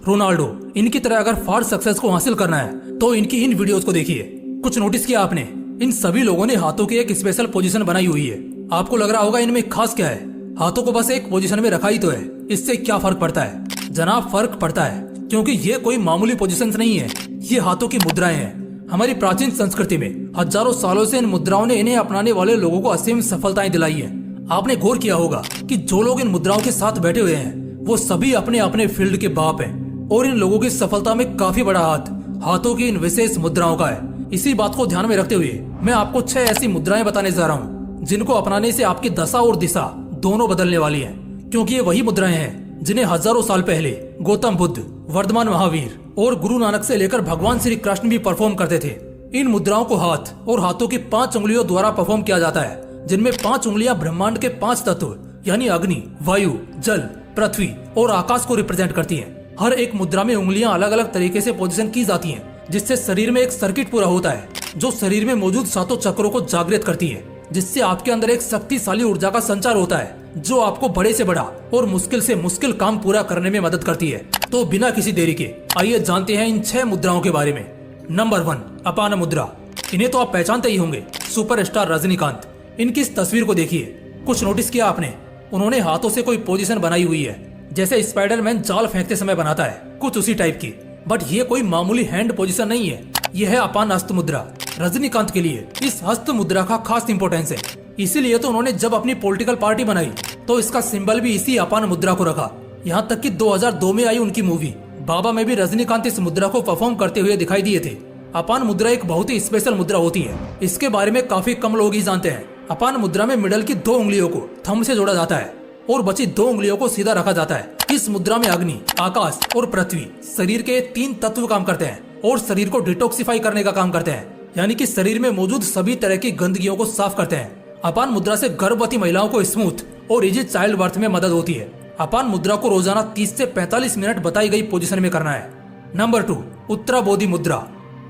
Ronaldo, इनकी तरह अगर फास्ट सक्सेस को हासिल करना है तो इनकी इन वीडियोस को देखिए। कुछ नोटिस किया आपने, इन सभी लोगों ने हाथों की एक स्पेशल पोजीशन बनाई हुई है। आपको लग रहा होगा इनमें खास क्या है, हाथों को बस एक पोजीशन में रखा ही तो है, इससे क्या फर्क पड़ता है? जनाब फर्क पड़ता है, क्योंकि ये कोई मामूली पोजीशंस नहीं है, ये हाथों की मुद्राएं हैं। हमारी प्राचीन संस्कृति में हजारों सालों से इन मुद्राओं ने इन्हें अपनाने वाले लोगों को असीम सफलताएं दिलाई है। आपने गौर किया होगा कि जो लोग इन मुद्राओं के साथ बैठे हुए हैं वो सभी अपने अपने फील्ड के बाप हैं और इन लोगों की सफलता में काफी बड़ा हाथ हाथों की इन विशेष मुद्राओं का है। इसी बात को ध्यान में रखते हुए मैं आपको 6 ऐसी मुद्राएं बताने जा रहा हूँ जिनको अपनाने से आपकी दशा और दिशा दोनों बदलने वाली है, क्योंकि ये वही मुद्राएं हैं जिन्हें हजारों साल पहले गौतम बुद्ध, वर्धमान महावीर और गुरु नानक से लेकर भगवान श्री कृष्ण भी परफॉर्म करते थे। इन मुद्राओं को हाथ और हाथों की 5 उंगलियों द्वारा परफॉर्म किया जाता है, जिनमें 5 उंगलियां ब्रह्मांड के 5 तत्व यानी अग्नि, वायु, जल, पृथ्वी और आकाश को रिप्रेजेंट करती हैं। हर एक मुद्रा में उंगलियां अलग अलग तरीके से पोजीशन की जाती हैं, जिससे शरीर में एक सर्किट पूरा होता है जो शरीर में मौजूद 7 चक्रों को जागृत करती है, जिससे आपके अंदर एक शक्तिशाली ऊर्जा का संचार होता है जो आपको बड़े से बड़ा और मुश्किल से मुश्किल काम पूरा करने में मदद करती है। तो बिना किसी देरी के आइए जानते हैं इन 6 मुद्राओं के बारे में। नंबर 1, अपान मुद्रा। इन्हें तो आप पहचानते ही होंगे, सुपरस्टार रजनीकांत। इनकी इस तस्वीर को देखिए। कुछ नोटिस किया आपने, उन्होंने हाथों से कोई पोजीशन बनाई हुई है, जैसे स्पाइडरमैन जाल फेंकते समय बनाता है, कुछ उसी टाइप की। बट ये कोई मामूली हैंड पोजीशन नहीं है, यह है अपान हस्त मुद्रा। रजनीकांत के लिए इस हस्त मुद्रा का खास इंपोर्टेंस है, इसीलिए तो उन्होंने जब अपनी पॉलिटिकल पार्टी बनाई तो इसका सिंबल भी इसी अपान मुद्रा को रखा। यहाँ तक कि 2002 में आई उनकी मूवी बाबा में भी रजनीकांत इस मुद्रा को परफॉर्म करते हुए दिखाई दिए थे। अपान मुद्रा एक बहुत ही स्पेशल मुद्रा होती है, इसके बारे में काफी कम लोग ही जानते हैं। अपान मुद्रा में मिडल की 2 उंगलियों को थंब से जोड़ा जाता है और बची 2 उंगलियों को सीधा रखा जाता है। इस मुद्रा में अग्नि, आकाश और पृथ्वी शरीर के 3 तत्व काम करते हैं और शरीर को डिटॉक्सिफाई करने का काम करते हैं, यानी कि शरीर में मौजूद सभी तरह की गंदगियों को साफ करते हैं। अपान मुद्रा से गर्भवती महिलाओं को स्मूथ और इजी चाइल्ड बर्थ में मदद होती है। अपान मुद्रा को रोजाना 30 से 45 मिनट बताई गई पोजीशन में करना है। नंबर 2, उत्तराबोधि मुद्रा।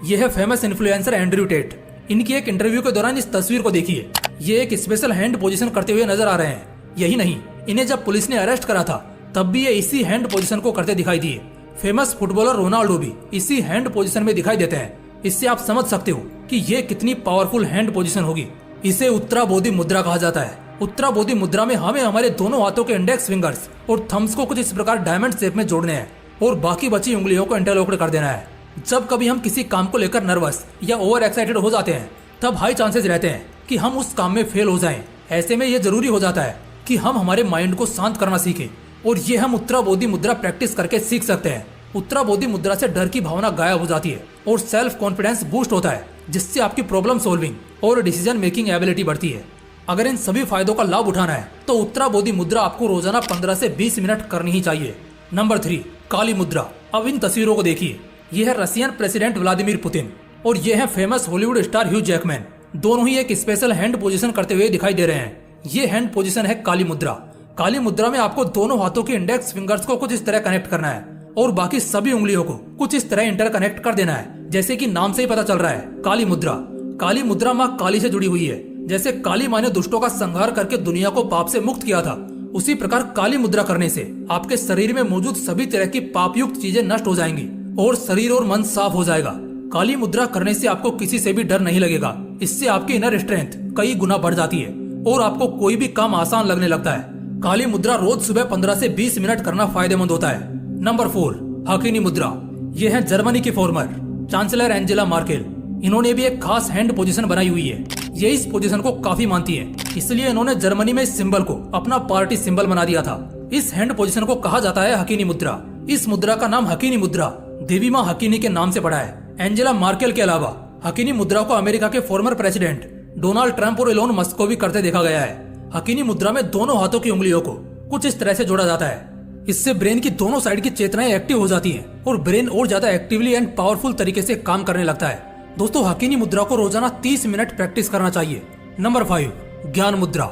यह है फेमस इन्फ्लुएंसर एंड्रयू टेट। इनकी एक इंटरव्यू के दौरान इस तस्वीर को देखिए। ये एक स्पेशल हैंड पोजीशन करते हुए नजर आ रहे हैं। यही नहीं, इन्हें जब पुलिस ने अरेस्ट करा था तब भी ये इसी हैंड पोजीशन को करते दिखाई दिए। फेमस फुटबॉलर रोनाल्डो भी इसी हैंड पोजीशन में दिखाई देते हैं। इससे आप समझ सकते हो कि ये कितनी पावरफुल हैंड पोजीशन होगी। इसे उत्तराबोधि मुद्रा कहा जाता है। उत्तराबोधि मुद्रा में हमें हमारे दोनों हाथों के इंडेक्स फिंगर्स और थम्स को कुछ इस प्रकार डायमंड शेप में जोड़ने हैं और बाकी बची उंगलियों को इंटरलॉक्ड कर देना है। जब कभी हम किसी काम को लेकर नर्वस या ओवर एक्साइटेड हो जाते हैं तब हाई चांसेस रहते हैं कि हम उस काम में फेल हो जाएं। ऐसे में यह जरूरी हो जाता है कि हम हमारे माइंड को शांत करना सीखें, और ये हम उत्तराबोधि मुद्रा प्रैक्टिस करके सीख सकते हैं। उत्तराबोधि मुद्रा से डर की भावना गायब हो जाती है और सेल्फ कॉन्फिडेंस बूस्ट होता है, जिससे आपकी प्रॉब्लम सॉल्विंग और डिसीजन मेकिंग एबिलिटी बढ़ती है। अगर इन सभी फायदों का लाभ उठाना है तो उत्तराबोधि मुद्रा आपको रोजाना 15 से 20 मिनट करनी ही चाहिए। नंबर 3, काली मुद्रा। अब इन तस्वीरों को देखिए। यह है रशियन प्रेसिडेंट व्लादिमीर पुतिन और यह है famous Hollywood star Hugh Jackman. दोनों ही एक स्पेशल हैंड पोजीशन करते हुए दिखाई दे रहे हैं। ये हैंड पोजीशन है काली मुद्रा। काली मुद्रा में आपको दोनों हाथों के इंडेक्स फिंगर्स को कुछ इस तरह कनेक्ट करना है और बाकी सभी उंगलियों को कुछ इस तरह इंटरकनेक्ट कर देना है, जैसे कि नाम से ही पता चल रहा है, काली मुद्रा। काली मुद्रा माँ काली से जुड़ी हुई है। जैसे काली माँ ने दुष्टों का संहार करके दुनिया को पाप से मुक्त किया था, उसी प्रकार काली मुद्रा करने से आपके शरीर में मौजूद सभी तरह की पापयुक्त चीजें नष्ट हो जाएंगी और शरीर और मन साफ हो जाएगा। काली मुद्रा करने से आपको किसी से भी डर नहीं लगेगा। इससे आपकी इनर स्ट्रेंथ कई गुना बढ़ जाती है और आपको कोई भी काम आसान लगने लगता है। काली मुद्रा रोज सुबह 15 से 20 मिनट करना फायदेमंद होता है। नंबर 4, हकीनी मुद्रा। यह है जर्मनी की फॉर्मर चांसलर एंजेला मार्केल। इन्होंने भी एक खास हैंड पोजीशन बनाई हुई है। ये इस पोजीशन को काफी मानती है, इसलिए इन्होंने जर्मनी में इस सिंबल को अपना पार्टी सिंबल बना दिया था। इस हैंड पोजीशन को कहा जाता है हकीनी मुद्रा। इस मुद्रा का नाम हकीनी मुद्रा देवी माँ हकीनी के नाम से पड़ा है। एंजेला मार्केल के अलावा हकीनी मुद्रा को अमेरिका के फॉर्मर प्रेसिडेंट डोनाल्ड ट्रंप और इलोन मस्क को भी करते देखा गया है। हकीनी मुद्रा में दोनों हाथों की उंगलियों को कुछ इस तरह से जोड़ा जाता है। इससे ब्रेन की दोनों साइड की चेतनाएं एक्टिव हो जाती हैं और ब्रेन और ज्यादा एक्टिवली एंड पावरफुल तरीके से काम करने लगता है। दोस्तों, हकीनी मुद्रा को रोजाना 30 मिनट प्रैक्टिस करना चाहिए। नंबर 5, ज्ञान मुद्रा।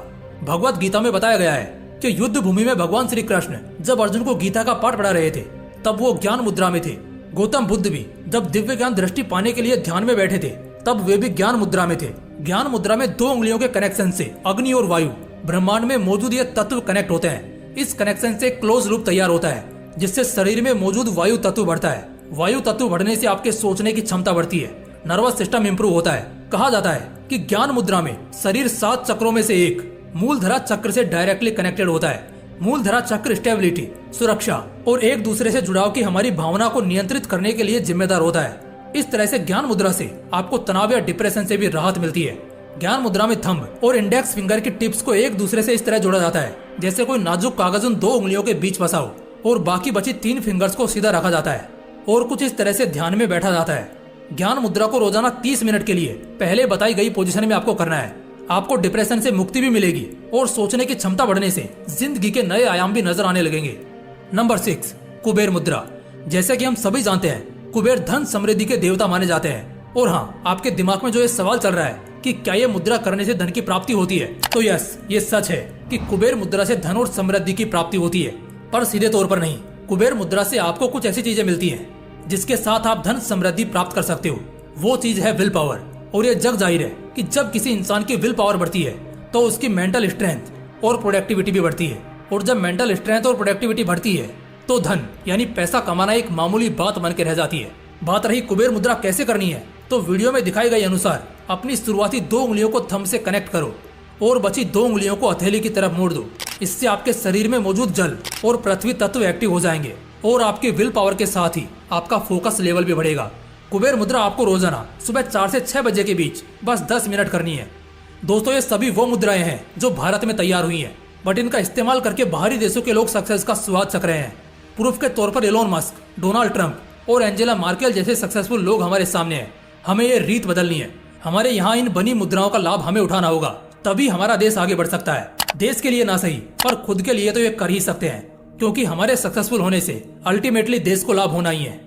भगवत गीता में बताया गया है कि युद्ध भूमि में भगवान श्री कृष्ण जब अर्जुन को गीता का पाठ पढ़ा रहे थे तब वो ज्ञान मुद्रा में थे। गौतम बुद्ध भी जब दिव्य ज्ञान दृष्टि पाने के लिए ध्यान में बैठे थे तब वे भी ज्ञान मुद्रा में थे। ज्ञान मुद्रा में 2 उंगलियों के कनेक्शन से अग्नि और वायु ब्रह्मांड में मौजूद ये तत्व कनेक्ट होते हैं। इस कनेक्शन से क्लोज लूप तैयार होता है जिससे शरीर में मौजूद वायु तत्व बढ़ता है। वायु तत्व बढ़ने से आपके सोचने की क्षमता बढ़ती है, नर्वस सिस्टम इंप्रूव होता है। कहा जाता है कि ज्ञान मुद्रा में शरीर 7 चक्रों में से एक मूलधरा चक्र से डायरेक्टली कनेक्टेड होता है। मूलधरा चक्र स्टेबिलिटी, सुरक्षा और एक दूसरे से जुड़ाव की हमारी भावना को नियंत्रित करने के लिए जिम्मेदार होता है। इस तरह से ज्ञान मुद्रा से आपको तनाव या डिप्रेशन से भी राहत मिलती है। ज्ञान मुद्रा में थंब और इंडेक्स फिंगर की टिप्स को एक दूसरे से इस तरह जोड़ा जाता है जैसे कोई नाजुक कागज उन 2 उंगलियों के बीच फंसा हो, और बाकी बची 3 फिंगर्स को सीधा रखा जाता है और कुछ इस तरह से ध्यान में बैठा जाता है। ज्ञान मुद्रा को रोजाना 30 मिनट के लिए पहले बताई गई पोजीशन में आपको करना है। आपको डिप्रेशन से मुक्ति भी मिलेगी और सोचने की क्षमता बढ़ने से जिंदगी के नए आयाम भी नजर आने लगेंगे। नंबर 6, कुबेर मुद्रा। जैसे कि हम सभी जानते हैं, कुबेर धन समृद्धि के देवता माने जाते हैं। और हाँ, आपके दिमाग में जो ये सवाल चल रहा है कि क्या ये मुद्रा करने से धन की प्राप्ति होती है, तो यस, ये सच है कि कुबेर मुद्रा से धन और समृद्धि की प्राप्ति होती है, पर सीधे तौर पर नहीं। कुबेर मुद्रा से आपको कुछ ऐसी चीजें मिलती हैं जिसके साथ आप धन समृद्धि प्राप्त कर सकते हो। वो चीज है विल पावर। और ये जग जाहिर है कि जब किसी इंसान की विल पावर बढ़ती है तो उसकी मेंटल स्ट्रेंथ और प्रोडक्टिविटी भी बढ़ती है। और जब मेंटल स्ट्रेंथ और प्रोडक्टिविटी बढ़ती है तो धन यानी पैसा कमाना एक मामूली बात बन के रह जाती है। बात रही कुबेर मुद्रा कैसे करनी है, तो वीडियो में दिखाई गई अनुसार अपनी शुरुआती 2 उंगलियों को थंब से कनेक्ट करो और बची 2 उंगलियों को हथेली की तरफ मोड़ दो। इससे आपके शरीर में मौजूद जल और पृथ्वी तत्व एक्टिव हो जाएंगे और आपके विल पावर के साथ ही आपका फोकस लेवल भी बढ़ेगा। कुबेर मुद्रा आपको रोजाना सुबह 4 से 6 बजे के बीच बस 10 मिनट करनी है। दोस्तों, ये सभी वो मुद्राएं हैं जो भारत में तैयार हुई हैं, बट इनका इस्तेमाल करके बाहरी देशों के लोग सक्सेस का स्वाद चख रहे हैं। प्रूफ के तौर पर एलोन मस्क, डोनाल्ड ट्रंप और एंजेला मार्केल जैसे सक्सेसफुल लोग हमारे सामने हैं। हमें ये रीत बदलनी है। हमारे यहाँ इन बनी मुद्राओं का लाभ हमें उठाना होगा, तभी हमारा देश आगे बढ़ सकता है। देश के लिए ना सही, पर खुद के लिए तो ये कर ही सकते हैं, क्योंकि हमारे सक्सेसफुल होने से अल्टीमेटली देश को लाभ होना ही है।